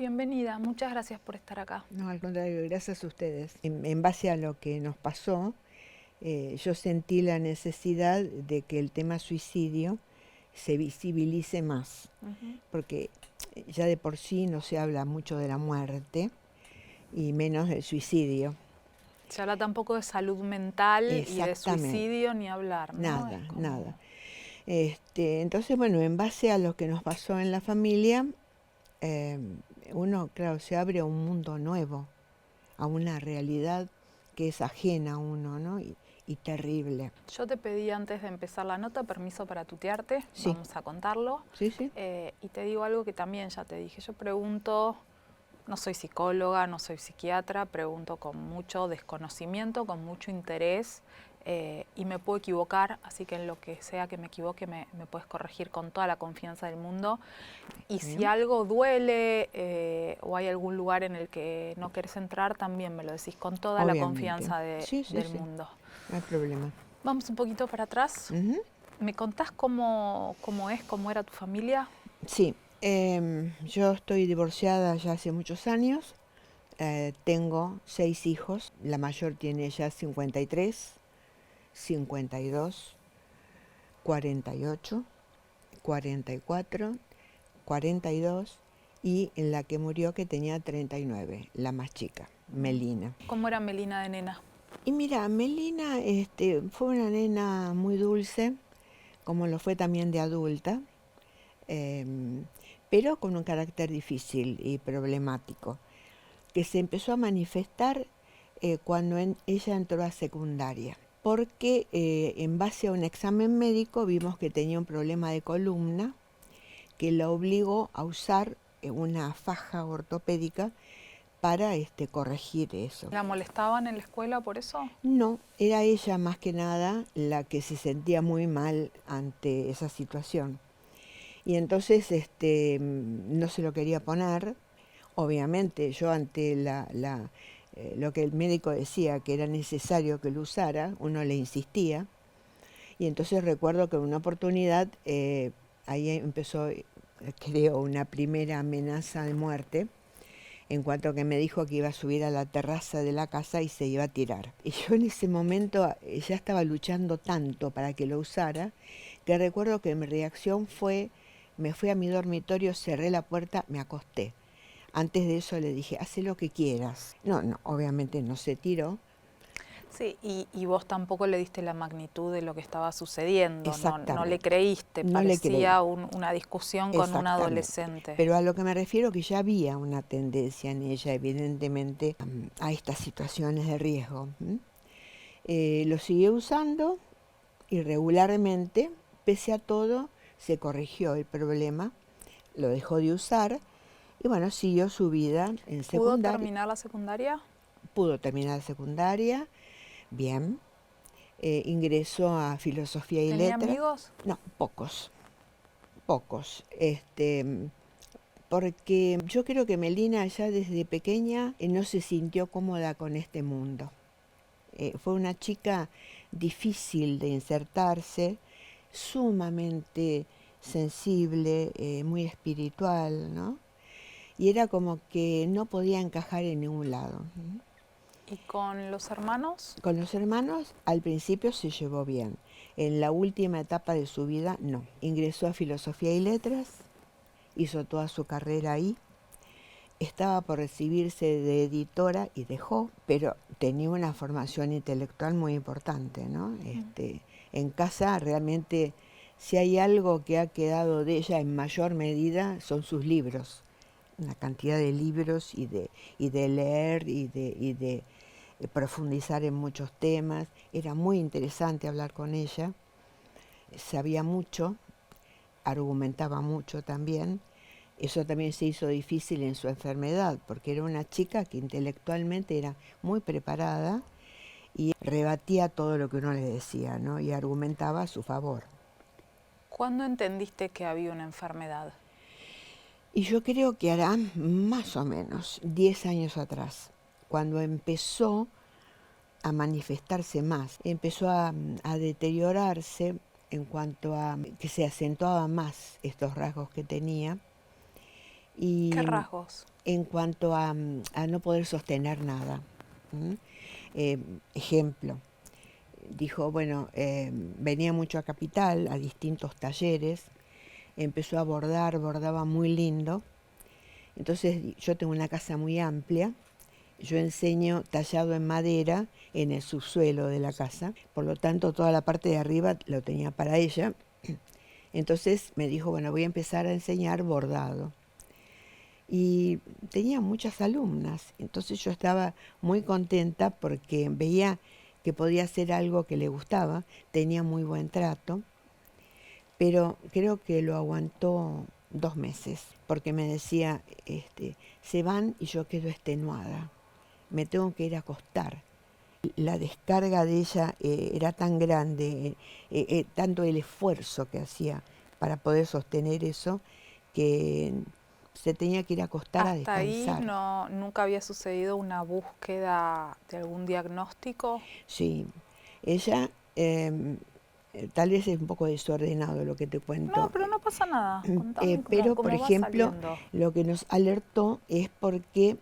Bienvenida, muchas gracias por estar acá. No, al contrario, gracias a ustedes. En base a lo que nos pasó, yo sentí la necesidad de que el tema suicidio se visibilice más, porque ya de por sí no se habla mucho de la muerte y menos del suicidio. Se habla tampoco de salud mental y de Exactamente. suicidio ni hablar, ¿no? Nada, nada. Entonces, bueno, en base a lo que nos pasó en la familia, uno, claro, se abre a un mundo nuevo, a una realidad que es ajena a uno, ¿no? Y terrible. Yo te pedí antes de empezar la nota permiso para tutearte, Sí. vamos a contarlo. Sí, sí. Y te digo algo que también ya te dije, yo pregunto, no soy psicóloga, no soy psiquiatra, pregunto con mucho desconocimiento, con mucho interés y me puedo equivocar, así que en lo que sea que me equivoque me puedes corregir con toda la confianza del mundo. Y Bien. si algo duele o hay algún lugar en el que no querés entrar, también me lo decís con toda Obviamente. la confianza del Sí. mundo. No hay problema. Vamos un poquito para atrás. ¿Me contás cómo era tu familia? Sí, yo estoy divorciada ya hace muchos años. Tengo 6 hijos. La mayor tiene ya 53, 52, 48, 44, 42 y en la que murió que tenía 39, la más chica, Melina. ¿Cómo era Melina de nena? Y mira, Melina fue una nena muy dulce, como lo fue también de adulta, pero con un carácter difícil y problemático, que se empezó a manifestar cuando ella entró a secundaria, porque en base a un examen médico vimos que tenía un problema de columna que la obligó a usar una faja ortopédica para corregir eso. ¿La molestaban en la escuela por eso? No, era ella más que nada la que se sentía muy mal ante esa situación. Y entonces no se lo quería poner. Obviamente yo ante lo que el médico decía que era necesario que lo usara, uno le insistía. Y entonces recuerdo que en una oportunidad ahí empezó, creo, una primera amenaza de muerte, en cuanto que me dijo que iba a subir a la terraza de la casa y se iba a tirar. Y yo en ese momento ya estaba luchando tanto para que lo usara, que recuerdo que mi reacción fue, me fui a mi dormitorio, cerré la puerta, me acosté. Antes de eso le dije, haz lo que quieras. No, obviamente no se tiró. Sí, y vos tampoco le diste la magnitud de lo que estaba sucediendo, no le creíste, no parecía le creí. una discusión con un adolescente. Pero a lo que me refiero que ya había una tendencia en ella, evidentemente, a estas situaciones de riesgo. Lo siguió usando y regularmente, pese a todo, se corrigió el problema, lo dejó de usar y bueno, siguió su vida en secundaria. ¿Pudo terminar la secundaria? Pudo terminar la secundaria, bien. Ingresó a Filosofía y Letras. ¿Tenía amigos? No, pocos. Porque yo creo que Melina ya desde pequeña no se sintió cómoda con este mundo. Fue una chica difícil de insertarse, sumamente sensible, muy espiritual, ¿no? Y era como que no podía encajar en ningún lado. ¿Y con los hermanos? Con los hermanos al principio se llevó bien. En la última etapa de su vida, no. Ingresó a Filosofía y Letras, hizo toda su carrera ahí. Estaba por recibirse de editora y dejó, pero tenía una formación intelectual muy importante, ¿no? En casa realmente, si hay algo que ha quedado de ella en mayor medida, son sus libros. Una cantidad de libros y de leer y de profundizar en muchos temas. Era muy interesante hablar con ella. Sabía mucho, argumentaba mucho también. Eso también se hizo difícil en su enfermedad, porque era una chica que intelectualmente era muy preparada y rebatía todo lo que uno le decía, ¿no? Y argumentaba a su favor. ¿Cuándo entendiste que había una enfermedad? Y yo creo que hará más o menos 10 años atrás, cuando empezó a manifestarse más, empezó a deteriorarse en cuanto a que se acentuaban más estos rasgos que tenía. ¿Qué Y rasgos? en cuanto a no poder sostener nada. ¿Mm? Ejemplo, dijo, bueno, venía mucho a Capital, a distintos talleres, empezó a bordar, bordaba muy lindo. Entonces yo tengo una casa muy amplia, yo enseño tallado en madera en el subsuelo de la casa, por lo tanto toda la parte de arriba lo tenía para ella. Entonces me dijo, bueno, voy a empezar a enseñar bordado. Y tenía muchas alumnas, entonces yo estaba muy contenta porque veía que podía hacer algo que le gustaba, tenía muy buen trato, pero creo que lo aguantó 2 meses, porque me decía, se van y yo quedo extenuada, me tengo que ir a acostar. La descarga de ella era tan grande, tanto el esfuerzo que hacía para poder sostener eso, que se tenía que ir a acostar a ¿Hasta ahí descansar. nunca había sucedido una búsqueda de algún diagnóstico? Sí, ella tal vez es un poco desordenado lo que te No, cuento, pero no pasa nada. Contame cómo, pero por cómo va ejemplo, saliendo. lo que nos alertó es porque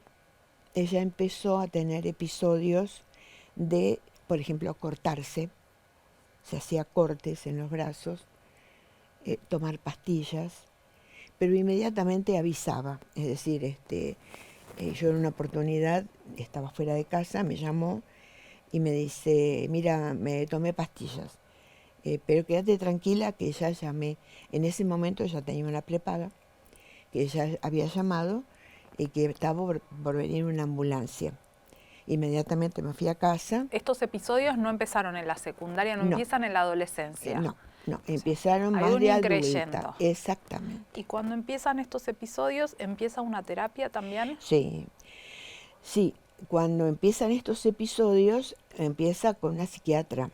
ella empezó a tener episodios de, por ejemplo, cortarse, se hacía cortes en los brazos, tomar pastillas, pero inmediatamente avisaba. Es decir, yo en una oportunidad estaba fuera de casa, me llamó y me dice, mira, me tomé pastillas, pero quédate tranquila que ya llamé. En ese momento ya tenía una prepaga, que ella había llamado y que estaba por venir una ambulancia. Inmediatamente me fui a casa. Estos episodios no empezaron en la secundaria, no No, empiezan en la adolescencia. no, no, O sea, empezaron hay más un de adulta, increyendo. exactamente. Y cuando empiezan estos episodios, ¿empieza una terapia también? Sí, sí, cuando empiezan estos episodios, empieza con una psiquiatra.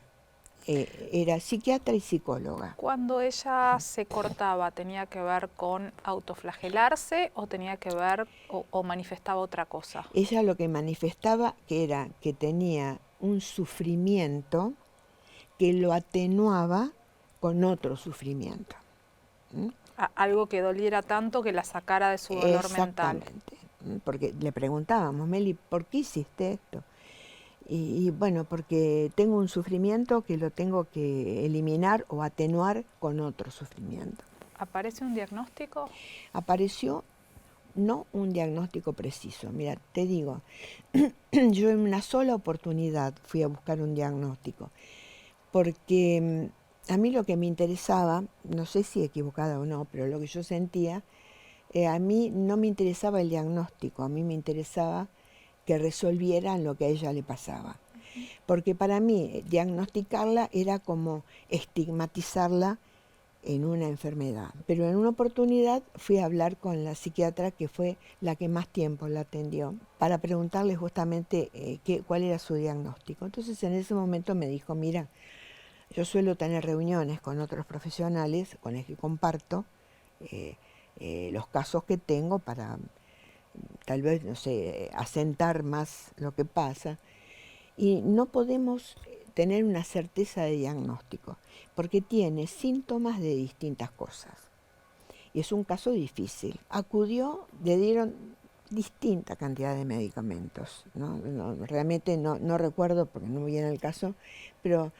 Era psiquiatra y psicóloga. Cuando ella se cortaba, ¿tenía que ver con autoflagelarse o tenía que ver o manifestaba otra cosa? Ella lo que manifestaba que era que tenía un sufrimiento que lo atenuaba con otro sufrimiento. ¿Mm? Algo que doliera tanto que la sacara de su dolor mental. Exactamente. Porque le preguntábamos, Meli, ¿por qué hiciste esto? Y bueno, porque tengo un sufrimiento que lo tengo que eliminar o atenuar con otro sufrimiento. ¿Aparece un diagnóstico? Apareció no un diagnóstico preciso. Mira, te digo, yo en una sola oportunidad fui a buscar un diagnóstico, porque a mí lo que me interesaba, no sé si equivocada o no, pero lo que yo sentía, a mí no me interesaba el diagnóstico, a mí me interesaba que resolvieran lo que a ella le pasaba. Porque para mí diagnosticarla era como estigmatizarla en una enfermedad. Pero en una oportunidad fui a hablar con la psiquiatra que fue la que más tiempo la atendió para preguntarle justamente cuál era su diagnóstico. Entonces en ese momento me dijo, mira, yo suelo tener reuniones con otros profesionales con los que comparto los casos que tengo para tal vez, no sé, asentar más lo que pasa. Y no podemos tener una certeza de diagnóstico, porque tiene síntomas de distintas cosas. Y es un caso difícil. Acudió, le dieron distinta cantidad de medicamentos. Realmente no recuerdo porque no me viene el caso, pero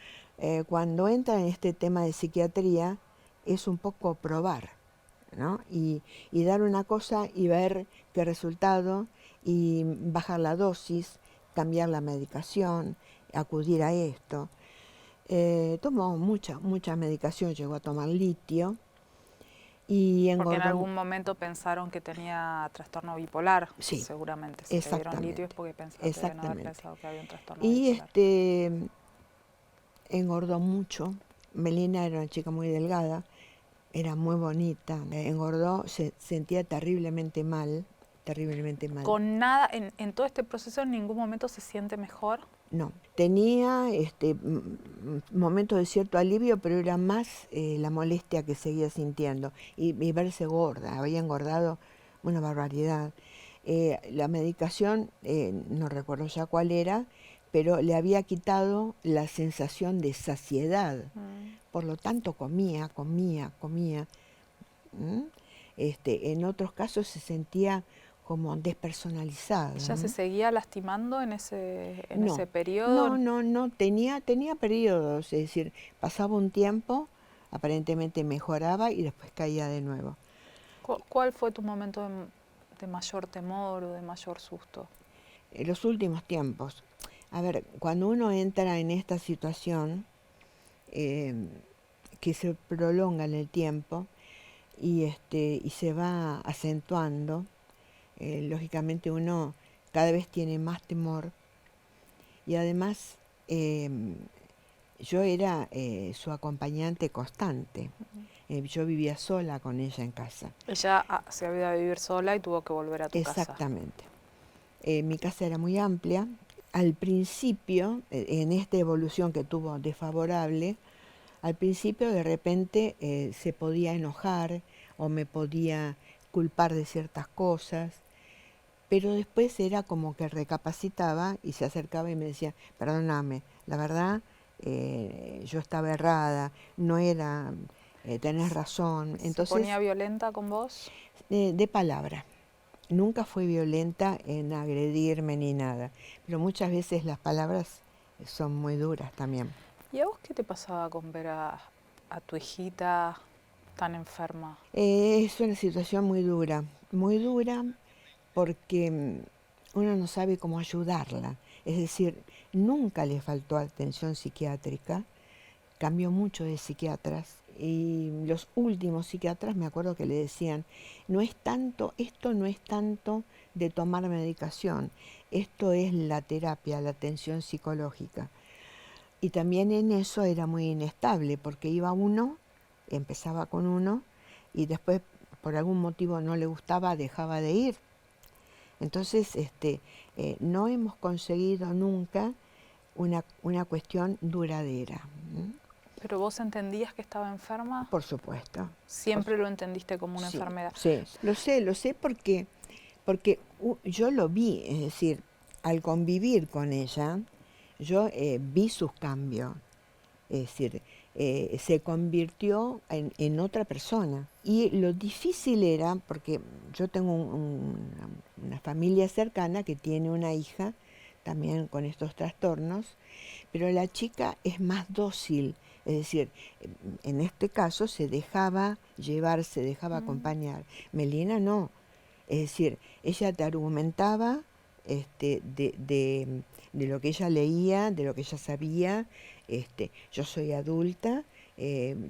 cuando entra en este tema de psiquiatría es un poco probar, ¿no? Y dar una cosa y ver qué resultado, y bajar la dosis, cambiar la medicación, acudir a esto. Tomó mucha medicación, llegó a tomar litio y Porque en engordó. algún momento pensaron que tenía trastorno bipolar, Sí, seguramente. Si te dieron litio es exactamente, porque deben haber exactamente. pensado que había un trastorno Y bipolar. engordó mucho. Melina era una chica muy delgada, era muy bonita, engordó, se sentía terriblemente mal, terriblemente mal. Con nada, en todo este proceso en ningún momento se siente mejor. No, tenía momentos de cierto alivio, pero era más la molestia que seguía sintiendo y verse gorda, había engordado una barbaridad. La medicación, no recuerdo ya cuál era, pero le había quitado la sensación de saciedad. Por lo tanto comía. ¿Mm? En otros casos se sentía como despersonalizada. ¿Ella ¿no? se seguía lastimando en ese No, periodo? no, tenía periodos, es decir, pasaba un tiempo, aparentemente mejoraba y después caía de nuevo. ¿Cuál fue tu momento de mayor temor o de mayor susto? En los últimos tiempos, a ver, cuando uno entra en esta situación eh, que se prolonga en el tiempo y se va acentuando, lógicamente uno cada vez tiene más temor y además yo era su acompañante constante. Yo vivía sola con ella en casa. Ella se había ido a vivir sola y tuvo que volver a tu casa. Exactamente. Mi casa era muy amplia. Al principio, en esta evolución que tuvo desfavorable, al principio de repente se podía enojar o me podía culpar de ciertas cosas, pero después era como que recapacitaba y se acercaba y me decía, perdóname, la verdad yo estaba errada, no era, tenés razón. ¿Se Entonces, ponía violenta con vos? de palabra. Nunca fue violenta en agredirme ni nada, pero muchas veces las palabras son muy duras también. ¿Y a vos qué te pasaba con ver a tu hijita tan enferma? Es una situación muy dura porque uno no sabe cómo ayudarla. Es decir, nunca le faltó atención psiquiátrica, cambió mucho de psiquiatras y los últimos psiquiatras me acuerdo que le decían, no es tanto, esto no es tanto de tomar medicación, esto es la terapia, la atención psicológica. Y también en eso era muy inestable porque iba uno, empezaba con uno y después por algún motivo no le gustaba, dejaba de ir. Entonces, no hemos conseguido nunca una cuestión duradera. ¿Pero vos entendías que estaba enferma? Por supuesto. ¿Siempre lo entendiste como una Sí, enfermedad? sí, lo sé porque yo lo vi, es decir, al convivir con ella, yo vi sus cambios, es decir, se convirtió en otra persona. Y lo difícil era, porque yo tengo una familia cercana que tiene una hija también con estos trastornos, pero la chica es más dócil, es decir, en este caso se dejaba llevar, se dejaba acompañar. Melina no, es decir, ella te argumentaba de lo que ella leía, de lo que ella sabía, yo soy adulta,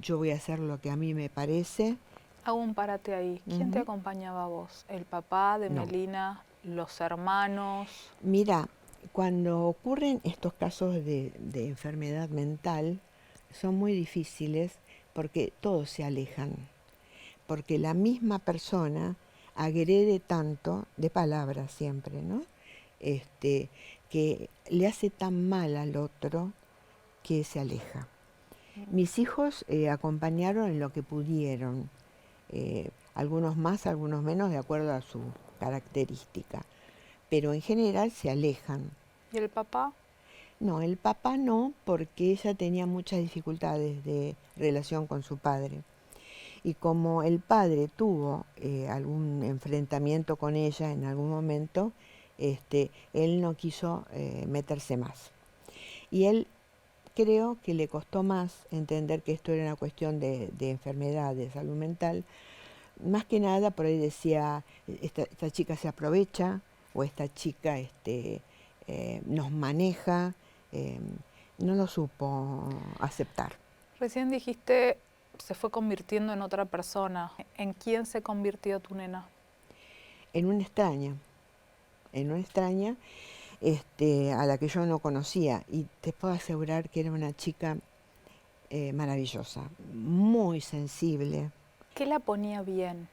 yo voy a hacer lo que a mí me parece. Hago un parate ahí. ¿Quién te acompañaba a vos? ¿El papá de No. Melina? ¿Los hermanos? Mira, cuando ocurren estos casos de enfermedad mental, son muy difíciles porque todos se alejan, porque la misma persona agrede tanto, de palabras siempre, ¿no? Que le hace tan mal al otro que se aleja. Mis hijos acompañaron en lo que pudieron, algunos más, algunos menos, de acuerdo a su característica, pero en general se alejan. ¿Y el papá? No, el papá no, porque ella tenía muchas dificultades de relación con su padre. Y como el padre tuvo algún enfrentamiento con ella en algún momento, él no quiso meterse más. Y él creo que le costó más entender que esto era una cuestión de enfermedad, de salud mental. Más que nada por ahí decía, esta chica se aprovecha o esta chica nos maneja. eh, no lo supo aceptar. Recién dijiste, se fue convirtiendo en otra persona. ¿En quién se convirtió tu nena? En una extraña, a la que yo no conocía, y te puedo asegurar que era una chica maravillosa, muy sensible. ¿Qué la ponía bien?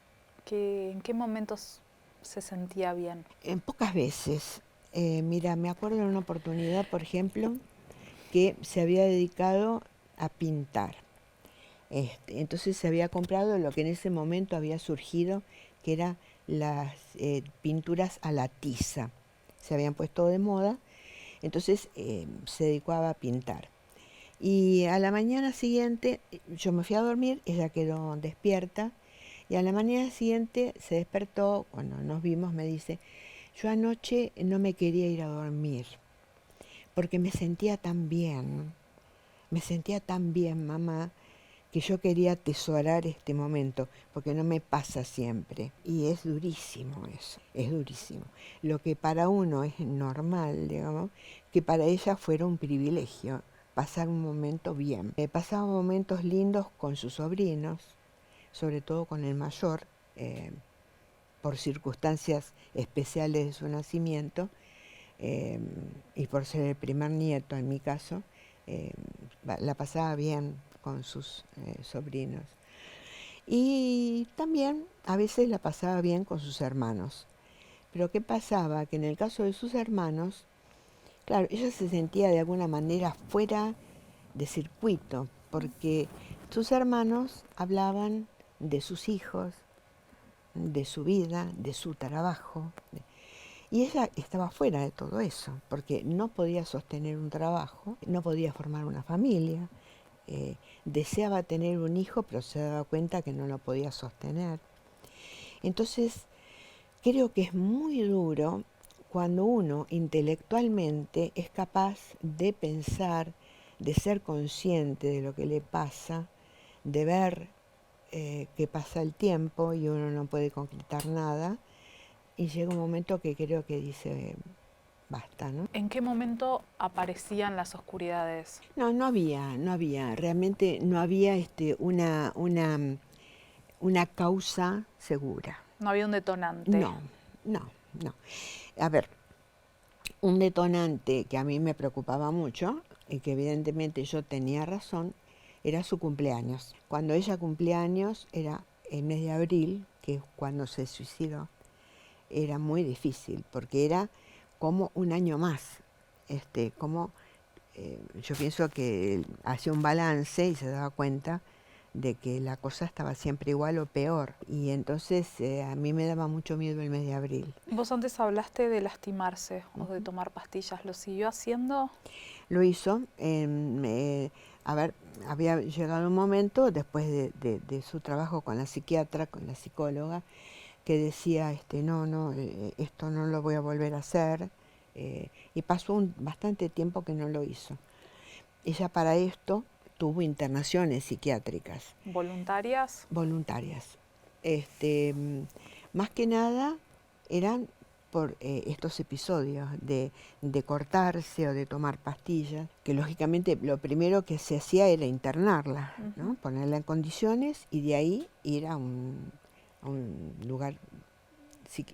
¿En qué momentos se sentía bien? En pocas veces, mira, me acuerdo de una oportunidad, por ejemplo, que se había dedicado a pintar. Entonces se había comprado lo que en ese momento había surgido, que eran las pinturas a la tiza. Se habían puesto de moda, entonces se dedicaba a pintar. Y a la mañana siguiente yo me fui a dormir, ella quedó despierta Y a la mañana siguiente se despertó, cuando nos vimos me dice, yo anoche no me quería ir a dormir, porque me sentía tan bien, mamá, que yo quería atesorar este momento, porque no me pasa siempre. Y es durísimo eso, es durísimo. Lo que para uno es normal, digamos, que para ella fuera un privilegio pasar un momento bien. Pasaba momentos lindos con sus sobrinos, sobre todo con el mayor, por circunstancias especiales de su nacimiento, y por ser el primer nieto en mi caso, la pasaba bien con sus sobrinos. Y también a veces la pasaba bien con sus hermanos. Pero ¿qué pasaba? Que en el caso de sus hermanos, claro, ella se sentía de alguna manera fuera de circuito, porque sus hermanos hablaban de sus hijos, de su vida, de su trabajo. Y ella estaba fuera de todo eso, porque no podía sostener un trabajo, no podía formar una familia, deseaba tener un hijo, pero se daba cuenta que no lo podía sostener. Entonces, creo que es muy duro cuando uno intelectualmente es capaz de pensar, de ser consciente de lo que le pasa, de ver que pasa el tiempo y uno no puede concretar nada, y llega un momento que creo que dice, basta, ¿no? ¿En qué momento aparecían las oscuridades? No, no había, realmente no había una causa segura. No había un detonante. No, no, no. A ver, un detonante que a mí me preocupaba mucho y que evidentemente yo tenía razón, era su cumpleaños. Cuando ella cumplía años era el mes de abril, que es cuando se suicidó. Era muy difícil porque era como un año más, yo pienso que él hacía un balance y se daba cuenta de que la cosa estaba siempre igual o peor. Y entonces a mí me daba mucho miedo el mes de abril. Vos antes hablaste de lastimarse o de tomar pastillas. ¿Lo siguió haciendo? Lo hizo, a ver, había llegado un momento después de su trabajo con la psiquiatra, con la psicóloga, que decía, esto no lo voy a volver a hacer, y pasó bastante tiempo que no lo hizo. Ella para esto tuvo internaciones psiquiátricas. ¿Voluntarias? Voluntarias. Más que nada eran por estos episodios de cortarse o de tomar pastillas, que lógicamente lo primero que se hacía era internarla, ¿no? Ponerla en condiciones y de ahí ir a un lugar,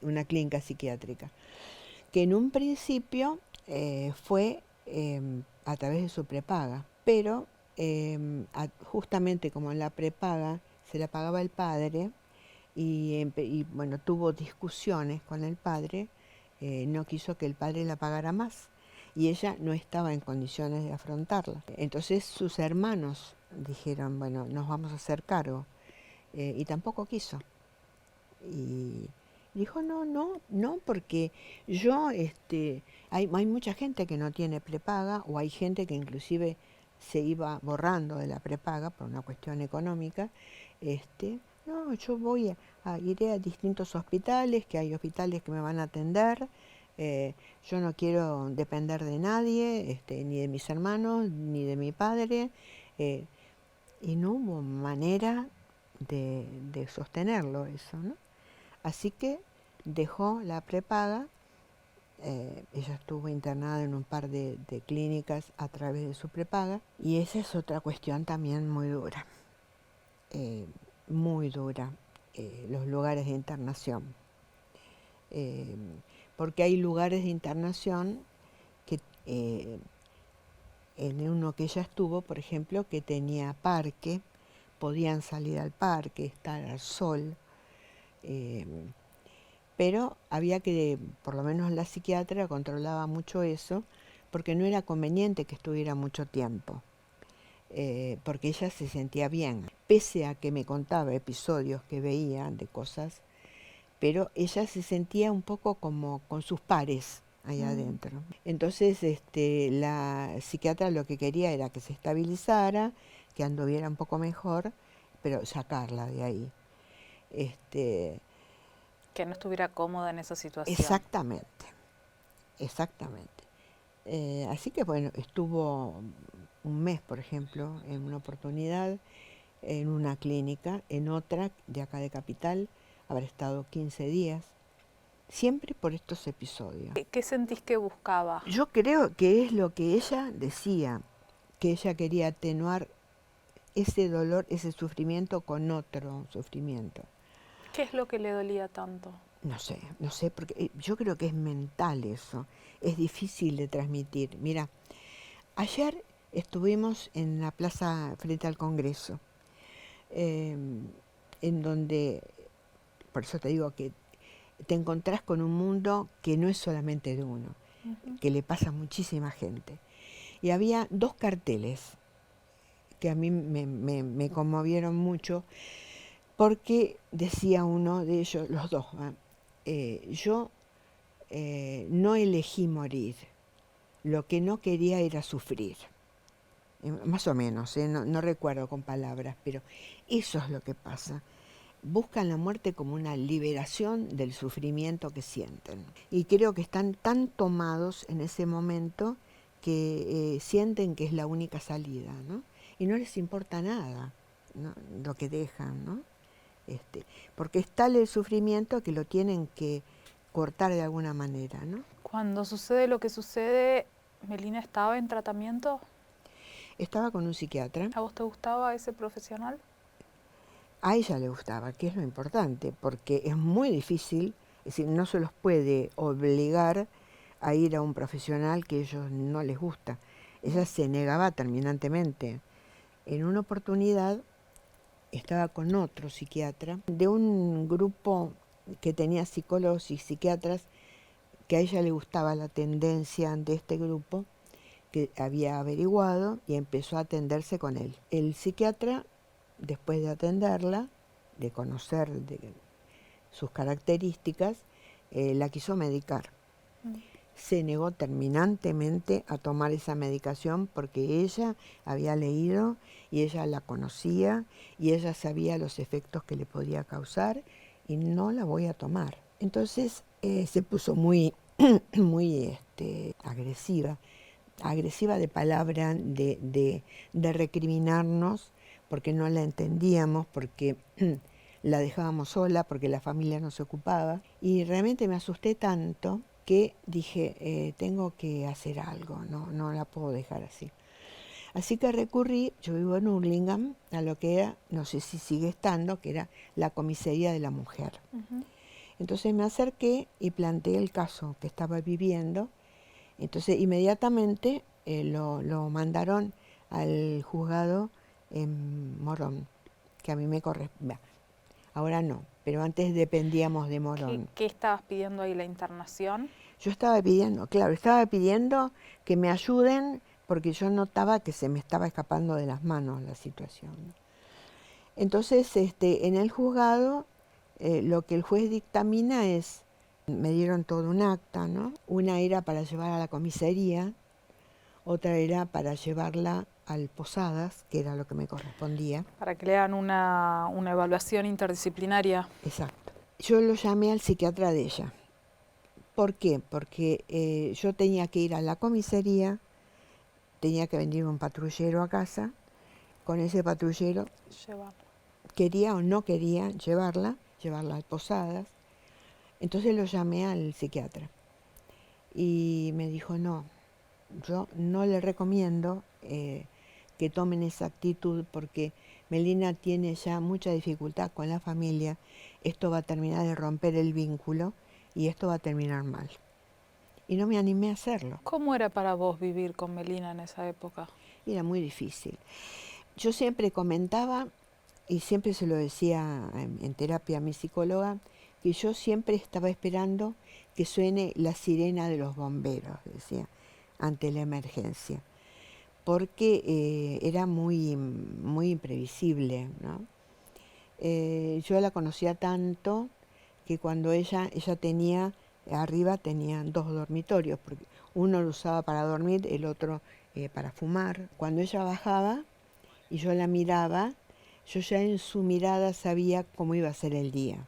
una clínica psiquiátrica, que en un principio fue a través de su prepaga, pero justamente como la prepaga se la pagaba el padre y bueno, tuvo discusiones con el padre, no quiso que el padre la pagara más y ella no estaba en condiciones de afrontarla. Entonces sus hermanos dijeron, bueno, nos vamos a hacer cargo, y tampoco quiso. Y dijo, no, porque yo, hay mucha gente que no tiene prepaga, o hay gente que inclusive se iba borrando de la prepaga por una cuestión económica. No, yo iré a distintos hospitales, que hay hospitales que me van a atender, yo no quiero depender de nadie, ni de mis hermanos, ni de mi padre, y no hubo manera de sostenerlo eso, ¿no? Así que dejó la prepaga, ella estuvo internada en un par de clínicas a través de su prepaga, y esa es otra cuestión también muy dura, muy dura, los lugares de internación. Porque hay lugares de internación que, en uno que ella estuvo, por ejemplo, que tenía parque, podían salir al parque, estar al sol, pero había que, por lo menos la psiquiatra controlaba mucho eso, porque no era conveniente que estuviera mucho tiempo, porque ella se sentía bien, pese a que me contaba episodios que veía de cosas, pero ella se sentía un poco como con sus pares allá adentro. Entonces la psiquiatra lo que quería era que se estabilizara, que anduviera un poco mejor, pero sacarla de ahí. Que no estuviera cómoda en esa situación. Exactamente, exactamente. Así que bueno, estuvo un mes, por ejemplo, en una oportunidad, en una clínica, en otra de acá de Capital, habrá estado 15 días, siempre por estos episodios. ¿Qué sentís que buscaba? Yo creo que es lo que ella decía, que ella quería atenuar ese dolor, ese sufrimiento con otro sufrimiento. ¿Qué es lo que le dolía tanto? No sé, porque yo creo que es mental eso, es difícil de transmitir. Mira, ayer estuvimos en la plaza frente al Congreso, en donde, por eso te digo que te encontrás con un mundo que no es solamente de uno, que le pasa a muchísima gente. Y había dos carteles que a mí me conmovieron mucho, porque decía uno de ellos, los dos, yo no elegí morir, lo que no quería era sufrir. Más o menos, no recuerdo con palabras, pero eso es lo que pasa. Buscan la muerte como una liberación del sufrimiento que sienten. Y creo que están tan tomados en ese momento que sienten que es la única salida, ¿no? Y no les importa nada, ¿no?, lo que dejan, ¿no? Porque es tal el sufrimiento que lo tienen que cortar de alguna manera, ¿no? Cuando sucede lo que sucede, ¿Melina estaba en tratamiento? Estaba con un psiquiatra. ¿A vos te gustaba ese profesional? A ella le gustaba, que es lo importante, porque es muy difícil, es decir, no se los puede obligar a ir a un profesional que a ellos no les gusta. Ella se negaba terminantemente. En una oportunidad estaba con otro psiquiatra de un grupo que tenía psicólogos y psiquiatras, que a ella le gustaba la tendencia de este grupo, que había averiguado, y empezó a atenderse con él. El psiquiatra, después de atenderla, de conocer sus características, la quiso medicar. Se negó terminantemente a tomar esa medicación porque ella había leído y ella la conocía y ella sabía los efectos que le podía causar, y no la voy a tomar. Entonces se puso muy, muy agresiva de palabra, de recriminarnos, porque no la entendíamos, porque la dejábamos sola, porque la familia no se ocupaba. Y realmente me asusté tanto que dije, tengo que hacer algo, no la puedo dejar así. Así que recurrí, yo vivo en Hurlingham, a lo que era, no sé si sigue estando, que era la comisaría de la mujer. Entonces me acerqué y planteé el caso que estaba viviendo. Entonces inmediatamente lo mandaron al juzgado en Morón, que a mí me corresponde. Ahora no, pero antes dependíamos de Morón. ¿Qué estabas pidiendo ahí, la internación? Yo estaba pidiendo que me ayuden, porque yo notaba que se me estaba escapando de las manos la situación. Entonces, en el juzgado, lo que el juez dictamina es, me dieron todo un acta, ¿no? Una era para llevar a la comisaría, otra era para llevarla al Posadas, que era lo que me correspondía. Para que le hagan una evaluación interdisciplinaria. Exacto. Yo lo llamé al psiquiatra de ella. ¿Por qué? Porque yo tenía que ir a la comisaría, tenía que venir un patrullero a casa, con ese patrullero quería o no quería llevarla al Posadas. Entonces lo llamé al psiquiatra y me dijo, no, yo no le recomiendo que tomen esa actitud, porque Melina tiene ya mucha dificultad con la familia, esto va a terminar de romper el vínculo y esto va a terminar mal. Y no me animé a hacerlo. ¿Cómo era para vos vivir con Melina en esa época? Era muy difícil. Yo siempre comentaba, y siempre se lo decía en terapia a mi psicóloga, que yo siempre estaba esperando que suene la sirena de los bomberos, decía, ante la emergencia, porque era muy, muy imprevisible, ¿no? Yo la conocía tanto que cuando ella tenía, arriba tenían 2 dormitorios, porque uno lo usaba para dormir, el otro para fumar. Cuando ella bajaba y yo la miraba, yo ya en su mirada sabía cómo iba a ser el día,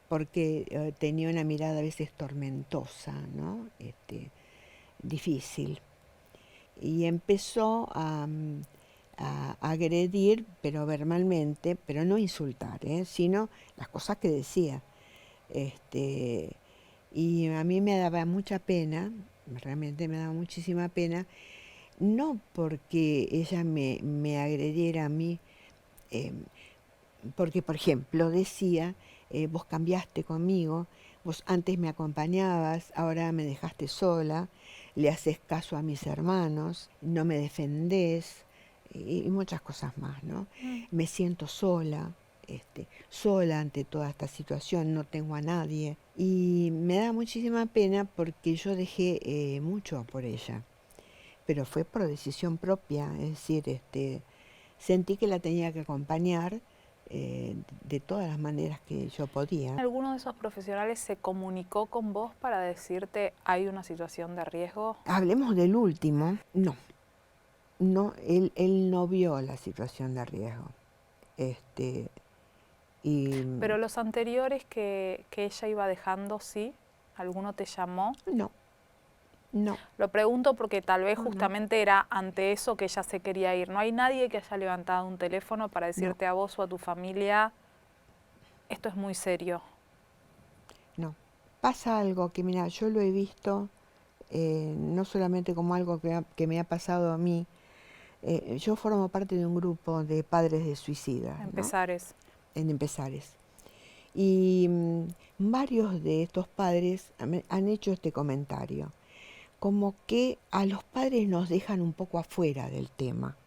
porque tenía una mirada a veces tormentosa, ¿no? Difícil. Y empezó a agredir, pero verbalmente, pero no insultar, sino las cosas que decía. Y a mí me daba mucha pena, realmente me daba muchísima pena, no porque ella me agrediera a mí, eh, porque, por ejemplo, decía, vos cambiaste conmigo, vos antes me acompañabas, ahora me dejaste sola, le haces caso a mis hermanos, no me defendés, y muchas cosas más, ¿no? Me siento sola, sola ante toda esta situación, no tengo a nadie. Y me da muchísima pena porque yo dejé mucho por ella, pero fue por decisión propia, es decir, sentí que la tenía que acompañar de todas las maneras que yo podía. ¿Alguno de esos profesionales se comunicó con vos para decirte hay una situación de riesgo? Hablemos del último. No, no, él no vio la situación de riesgo. Pero los anteriores que ella iba dejando, ¿sí? ¿Alguno te llamó? No, no. Lo pregunto porque tal vez justamente era ante eso que ella se quería ir. ¿No hay nadie que haya levantado un teléfono para decirte a vos o a tu familia, esto es muy serio? No. Pasa algo que, mira, yo lo he visto, no solamente como algo que me ha pasado a mí. Yo formo parte de un grupo de padres de suicidas, Empezares. ¿no? En Empezares. Y varios de estos padres han hecho este comentario, como que a los padres nos dejan un poco afuera del tema,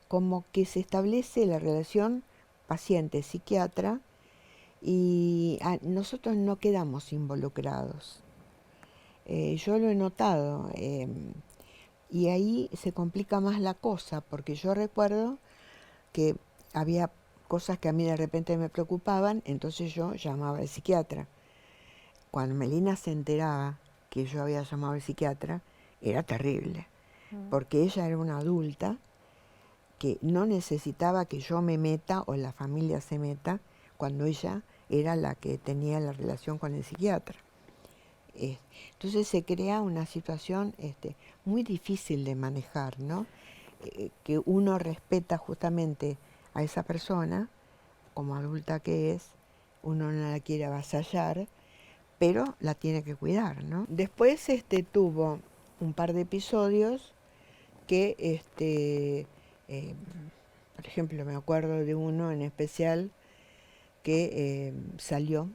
como que se establece la relación paciente-psiquiatra y nosotros no quedamos involucrados. Yo lo he notado y ahí se complica más la cosa, porque yo recuerdo que había cosas que a mí de repente me preocupaban, entonces yo llamaba al psiquiatra. Cuando Melina se enteraba que yo había llamado al psiquiatra, era terrible, porque ella era una adulta que no necesitaba que yo me meta o la familia se meta cuando ella era la que tenía la relación con el psiquiatra. Entonces se crea una situación muy difícil de manejar, ¿no? Que uno respeta justamente a esa persona, como adulta que es, uno no la quiere avasallar, pero la tiene que cuidar, ¿no? Después tuvo un par de episodios que, por ejemplo, me acuerdo de uno en especial que salió,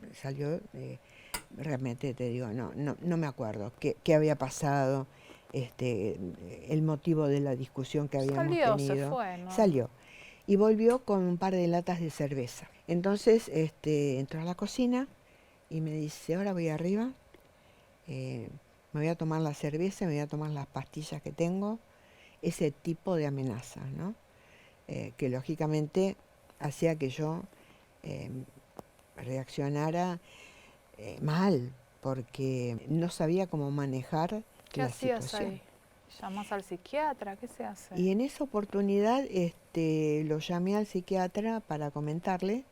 realmente te digo, no me acuerdo qué había pasado, el motivo de la discusión que habíamos Salió, tenido. se fue, ¿no? Salió. Y volvió con un par de latas de cerveza. Entonces entró a la cocina y me dice, ahora voy arriba, me voy a tomar la cerveza, me voy a tomar las pastillas que tengo, ese tipo de amenazas, ¿no? Que lógicamente hacía que yo reaccionara mal, porque no sabía cómo manejar ¿Qué la hacías situación. ahí? ¿Llamas al psiquiatra? ¿Qué se hace? Y en esa oportunidad lo llamé al psiquiatra para comentarle.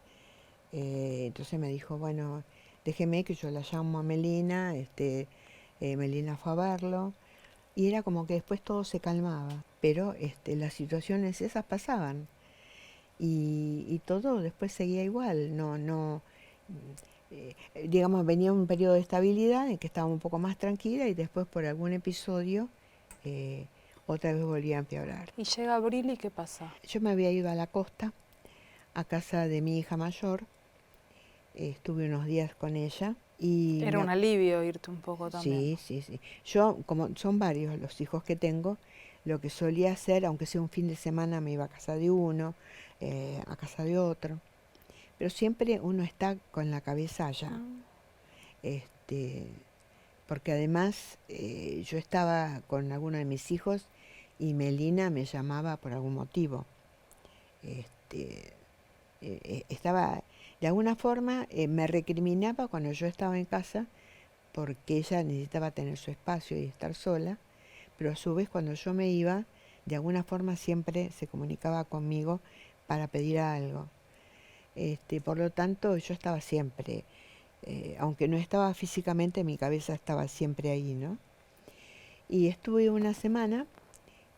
Entonces me dijo, bueno, déjeme que yo la llamo a Melina. Melina fue a verlo. Y era como que después todo se calmaba. Pero las situaciones esas pasaban. Y todo después seguía igual. Digamos, venía un periodo de estabilidad en que estaba un poco más tranquila y después por algún episodio otra vez volvía a empeorar. Y llega abril y ¿qué pasa? Yo me había ido a la costa, a casa de mi hija mayor, estuve unos días con ella y... Era un alivio irte un poco también. Sí, sí, sí. Yo, como son varios los hijos que tengo, lo que solía hacer, aunque sea un fin de semana, me iba a casa de uno, a casa de otro, pero siempre uno está con la cabeza allá. Porque además yo estaba con alguno de mis hijos y Melina me llamaba por algún motivo. Estaba, de alguna forma, me recriminaba cuando yo estaba en casa porque ella necesitaba tener su espacio y estar sola, pero a su vez cuando yo me iba, de alguna forma siempre se comunicaba conmigo para pedir algo. Por lo tanto, yo estaba siempre, aunque no estaba físicamente, mi cabeza estaba siempre ahí, ¿no? Y estuve una semana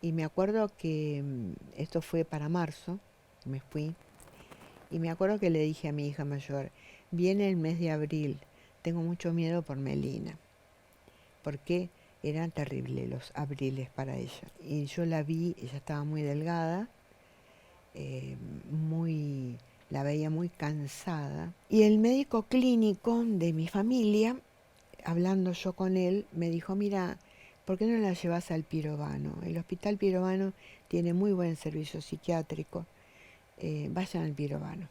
y me acuerdo que esto fue para marzo, me fui, y me acuerdo que le dije a mi hija mayor, viene el mes de abril, tengo mucho miedo por Melina, porque eran terribles los abriles para ella. Y yo la vi, ella estaba muy delgada, muy, la veía muy cansada. Y el médico clínico de mi familia, hablando yo con él, me dijo, mira, ¿por qué no la llevas al Pirovano? El Hospital Pirovano tiene muy buen servicio psiquiátrico, vayan al Pirovano.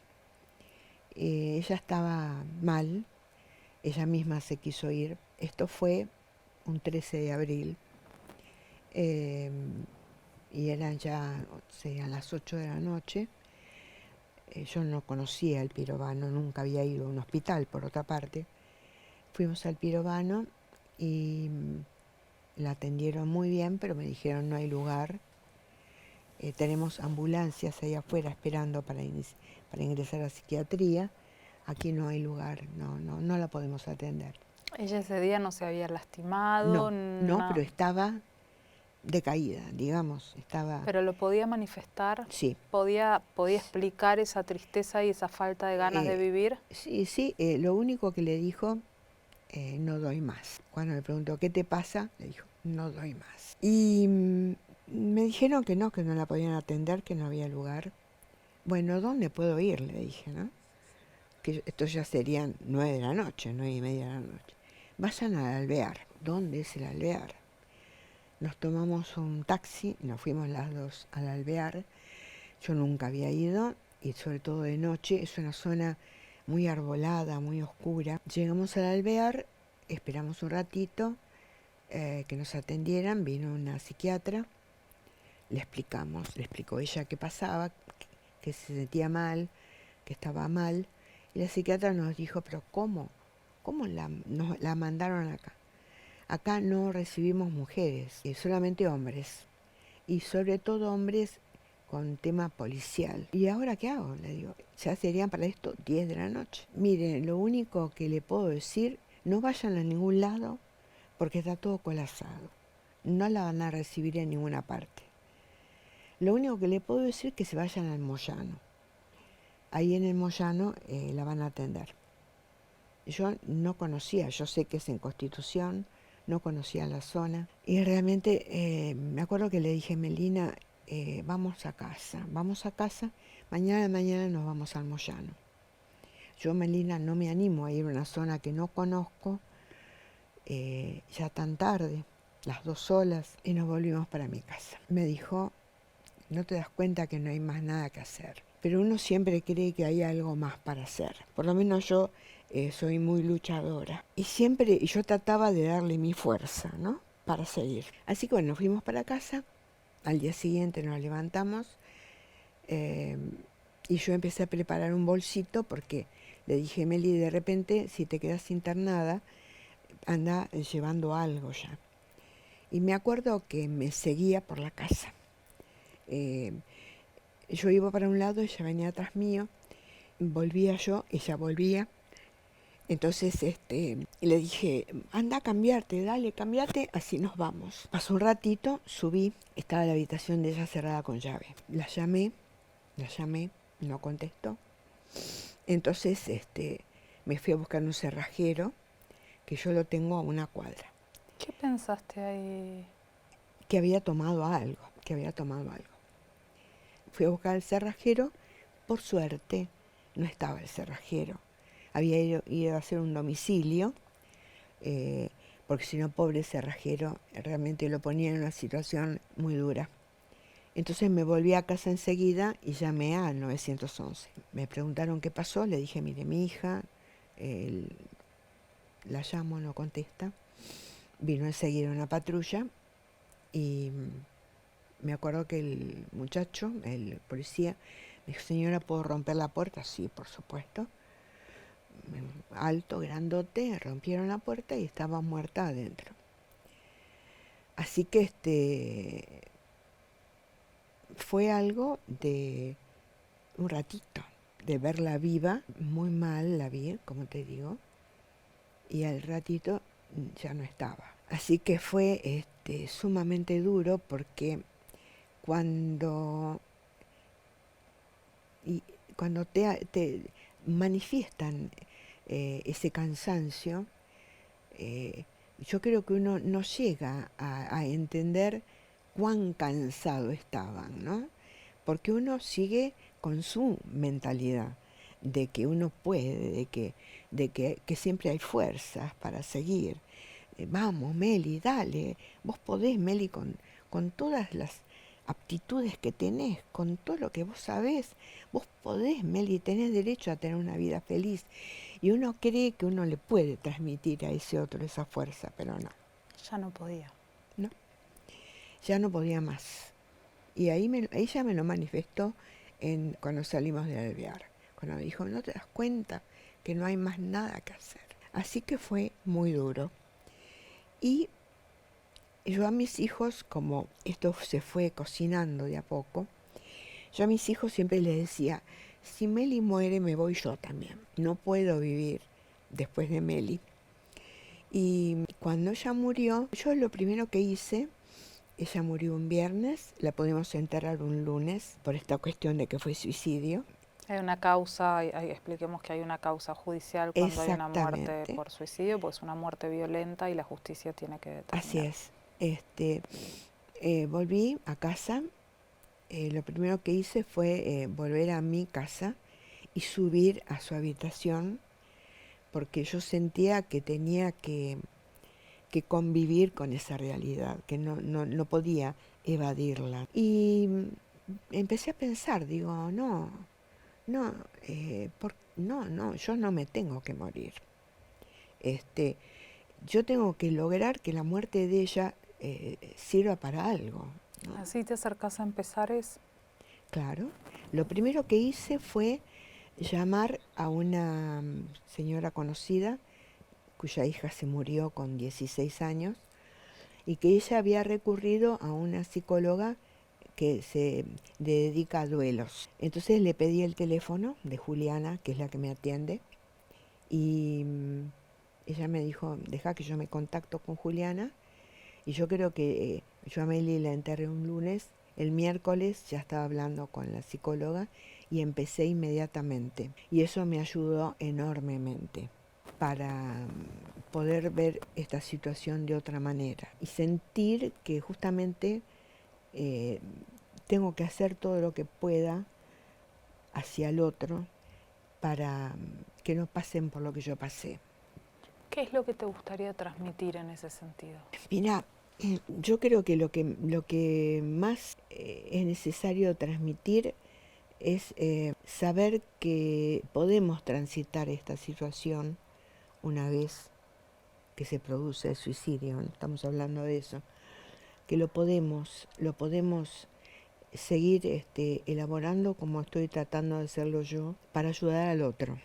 Ella estaba mal, ella misma se quiso ir. Esto fue un 13 de abril. Y eran ya, serían las 8 de la noche. Yo no conocía el Pirovano, nunca había ido a un hospital, por otra parte. Fuimos al Pirovano y la atendieron muy bien, pero me dijeron no hay lugar. Tenemos ambulancias ahí afuera esperando para ingresar a psiquiatría. Aquí no hay lugar, no la podemos atender. ¿Ella ese día no se había lastimado? No, pero estaba decaída, digamos, estaba... ¿Pero lo podía manifestar? Sí. ¿Podía explicar esa tristeza y esa falta de ganas de vivir? Sí, lo único que le dijo, no doy más. Cuando me preguntó, ¿qué te pasa? Le dijo, no doy más. Y me dijeron que no la podían atender, que no había lugar. Bueno, ¿dónde puedo ir? Le dije, ¿no? Que esto ya serían 9 de la noche, 9:30 de la noche. Vayan al Alvear. ¿Dónde es el Alvear? Nos tomamos un taxi y nos fuimos las dos al Alvear. Yo nunca había ido y sobre todo de noche, es una zona muy arbolada, muy oscura. Llegamos al Alvear, esperamos un ratito que nos atendieran, vino una psiquiatra, le explicó ella qué pasaba, que se sentía mal, que estaba mal, y la psiquiatra nos dijo, pero ¿cómo? ¿Cómo la mandaron acá? Acá no recibimos mujeres, solamente hombres, y sobre todo hombres con tema policial. ¿Y ahora qué hago? Le digo, ya serían para esto 10 de la noche. Miren, lo único que le puedo decir, no vayan a ningún lado porque está todo colapsado. No la van a recibir en ninguna parte. Lo único que le puedo decir es que se vayan al Moyano. Ahí en el Moyano la van a atender. Yo no conocía, yo sé que es en Constitución, no conocía la zona. Y realmente me acuerdo que le dije, Melina, vamos a casa, mañana nos vamos al Moyano. Yo, Melina, no me animo a ir a una zona que no conozco, ya tan tarde, las dos solas, y nos volvimos para mi casa. Me dijo, no te das cuenta que no hay más nada que hacer, pero uno siempre cree que hay algo más para hacer. Por lo menos yo soy muy luchadora. Y yo trataba de darle mi fuerza, ¿no? Para seguir. Así que bueno, nos fuimos para casa. Al día siguiente nos levantamos y yo empecé a preparar un bolsito porque le dije, Meli, de repente, si te quedas internada, anda llevando algo ya. Y me acuerdo que me seguía por la casa. Yo iba para un lado, ella venía atrás mío, volvía yo, ella volvía. Entonces le dije, anda a cambiarte, dale, cambiate, así nos vamos. Pasó un ratito, subí, estaba la habitación de ella cerrada con llave. La llamé, no contestó. Entonces me fui a buscar un cerrajero, que yo lo tengo a una cuadra. ¿Qué pensaste ahí? Que había tomado algo. Fui a buscar el cerrajero, por suerte no estaba el cerrajero. Había ido a hacer un domicilio, porque si no, pobre cerrajero, realmente lo ponía en una situación muy dura. Entonces me volví a casa enseguida y llamé al 911. Me preguntaron qué pasó, le dije, mire, mi hija, la llamo, no contesta. Vino enseguida una patrulla y me acuerdo que el muchacho, el policía, me dijo, señora, ¿puedo romper la puerta? Sí, por supuesto. Alto, grandote, rompieron la puerta y estaba muerta adentro. Así que fue algo de un ratito, de verla viva, muy mal la vi, como te digo, y al ratito ya no estaba. Así que fue sumamente duro porque cuando, y, cuando te manifiestan ese cansancio, yo creo que uno no llega a entender cuán cansado estaban, ¿no? Porque uno sigue con su mentalidad de que uno puede, que siempre hay fuerzas para seguir. Vamos, Meli, dale, vos podés, Meli, con todas las aptitudes que tenés, con todo lo que vos sabés, vos podés, Meli, tenés derecho a tener una vida feliz. Y uno cree que uno le puede transmitir a ese otro esa fuerza, pero no, Ya no podía. no, ya no podía más. Y ahí ella me lo manifestó cuando salimos de Alvear, cuando me dijo, ¿no te das cuenta que no hay más nada que hacer? Así que fue muy duro. Y yo a mis hijos, como esto se fue cocinando de a poco, yo a mis hijos siempre les decía, si Meli muere me voy yo también. No puedo vivir después de Meli. Y cuando ella murió, yo lo primero que hice, ella murió un viernes, la pudimos enterrar un lunes por esta cuestión de que fue suicidio. Hay una causa, expliquemos que hay una causa judicial cuando hay una muerte Exactamente, por suicidio, pues es una muerte violenta y la justicia tiene que así determinar. es. Volví a casa, lo primero que hice fue volver a mi casa y subir a su habitación porque yo sentía que tenía que convivir con esa realidad, que no podía evadirla. Y empecé a pensar, digo, no, no, yo no me tengo que morir. Yo tengo que lograr que la muerte de ella sirva para algo, ¿no? Así te acercás a Empezares. Claro. Lo primero que hice fue llamar a una señora conocida cuya hija se murió con 16 años y que ella había recurrido a una psicóloga que se dedica a duelos. Entonces le pedí el teléfono de Juliana, que es la que me atiende, y ella me dijo, deja que yo me contacto con Juliana, y yo creo que yo a Meli la enterré un lunes, el miércoles ya estaba hablando con la psicóloga y empecé inmediatamente. Y eso me ayudó enormemente para poder ver esta situación de otra manera y sentir que justamente eh, tengo que hacer todo lo que pueda hacia el otro para que no pasen por lo que yo pasé. ¿Qué es lo que te gustaría transmitir en ese sentido? Mira, yo creo que lo que más es necesario transmitir es saber que podemos transitar esta situación una vez que se produce el suicidio, ¿no? Estamos hablando de eso, que lo podemos seguir elaborando como estoy tratando de hacerlo yo para ayudar al otro.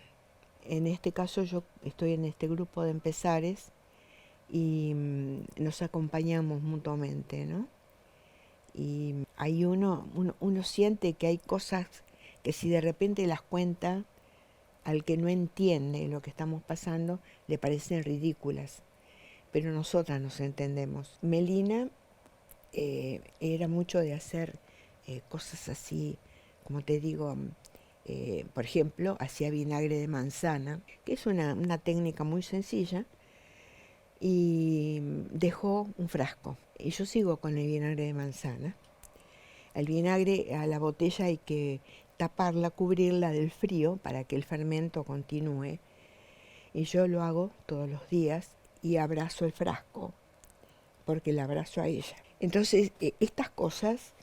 En este caso yo estoy en este grupo de Empezares y nos acompañamos mutuamente, ¿no? Y ahí uno siente que hay cosas que si de repente las cuenta, al que no entiende lo que estamos pasando, le parecen ridículas, pero nosotras nos entendemos. Melina era mucho de hacer cosas así, como te digo, por ejemplo, hacía vinagre de manzana, que es una técnica muy sencilla, y dejó un frasco. Y yo sigo con el vinagre de manzana. El vinagre, a la botella hay que taparla, cubrirla del frío para que el fermento continúe. Y yo lo hago todos los días y abrazo el frasco, porque la abrazo a ella. Entonces, estas cosas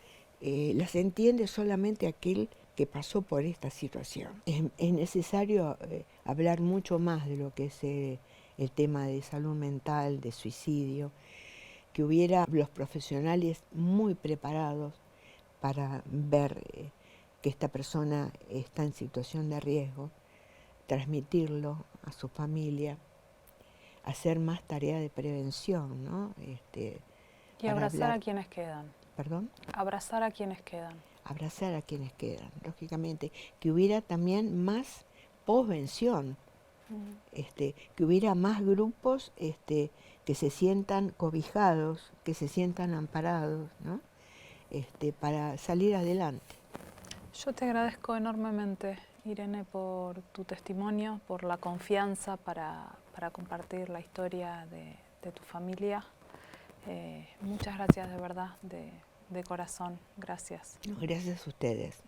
las entiende solamente aquel que pasó por esta situación. Es necesario hablar mucho más de lo que es el tema de salud mental, de suicidio, que hubiera los profesionales muy preparados para ver que esta persona está en situación de riesgo, transmitirlo a su familia, hacer más tarea de prevención, ¿no? Y Para abrazar hablar, a quienes quedan. ¿perdón? Abrazar a quienes quedan. abrazar a quienes quedan, lógicamente, que hubiera también más posvención, que hubiera más grupos que se sientan cobijados, que se sientan amparados, ¿no? Para salir adelante. Yo te agradezco enormemente, Irene, por tu testimonio, por la confianza para compartir la historia de tu familia. Muchas gracias de verdad, de corazón. Gracias. No, gracias a ustedes.